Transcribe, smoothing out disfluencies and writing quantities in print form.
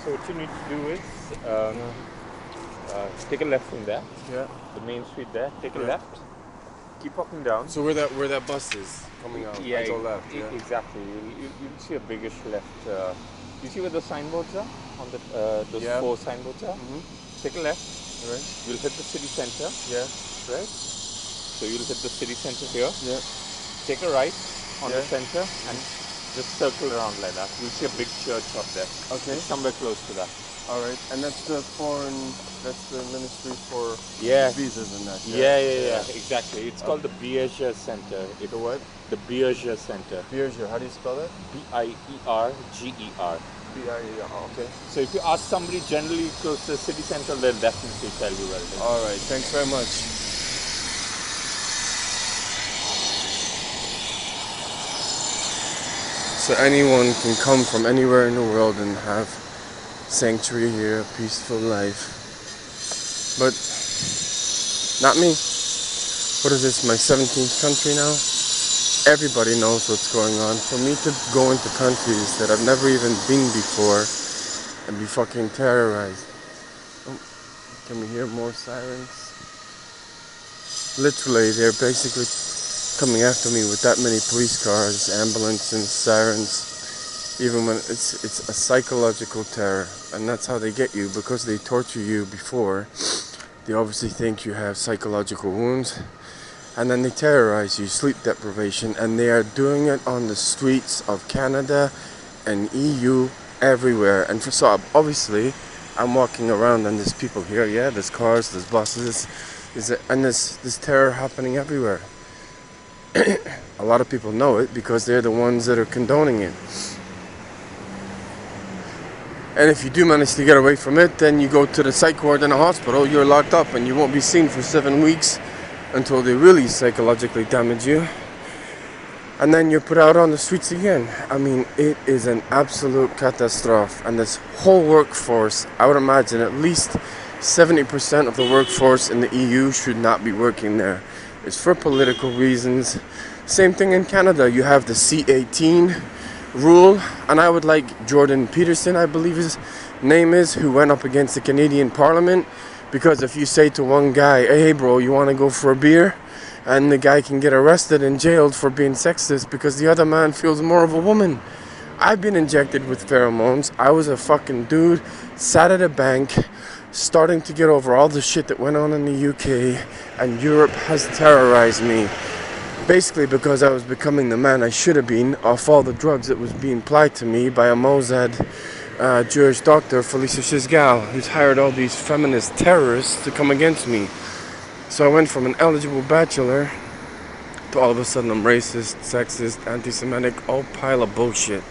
So what you need to do is take a left from there. Yeah. The main street there. Take a Yeah. left. Keep walking down. So where that bus is coming out? Yeah, I go left. Yeah. exactly. You'll see a biggish left. You see where the signboards are? On the those Yeah. 4 signboards are. Take a left. Right. You'll hit the city center. Yeah. Right. So you'll hit the city center here. Yeah. Take a right on the Yeah. center and just circle around like that. You'll see a big church up there. Okay. It's somewhere close to that. All right. And that's the ministry for Yeah. visas and that. Yeah. Exactly. It's called the Beerger Center. The what? The Beerger Center. Beerger. How do you spell that? Bierger. B-I-E-R. Okay. So if you ask somebody generally close to the city center, they'll definitely tell you where it is. All right. Thanks very much. So anyone can come from anywhere in the world and have sanctuary here, a peaceful life. But not me. What is this, my 17th country now? Everybody knows what's going on. For me to go into countries that I've never even been before and be fucking terrorized. Oh, can we hear more sirens? Literally, they're basically coming after me with that many police cars, ambulances, sirens. Even when it's a psychological terror, and that's how they get you, because they torture you before. They obviously think you have psychological wounds, and then they terrorize you, sleep deprivation, and they are doing it on the streets of Canada and EU everywhere. And so obviously, I'm walking around and there's people here, yeah, there's cars, there's buses, and there's terror happening everywhere. A lot of people know it because they're the ones that are condoning it. And if you do manage to get away from it, then you go to the psych ward in a hospital, you're locked up and you won't be seen for 7 weeks until they really psychologically damage you. And then you're put out on the streets again. I mean, it is an absolute catastrophe. And this whole workforce, I would imagine at least 70% of the workforce in the EU should not be working there. It's for political reasons. Same thing in Canada. You have the C18 rule, and I would like Jordan Peterson, I believe his name is, who went up against the Canadian Parliament, because if you say to one guy, hey bro, you want to go for a beer, and the guy can get arrested and jailed for being sexist because the other man feels more of a woman. I've been injected with pheromones. I was a fucking dude, sat at a bank, starting to get over all the shit that went on in the UK, and Europe has terrorized me. Basically because I was becoming the man I should have been off all the drugs that was being applied to me by a Mossad Jewish doctor, Felicia Shizgal, who's hired all these feminist terrorists to come against me. So I went from an eligible bachelor to all of a sudden I'm racist, sexist, anti-Semitic, all pile of bullshit.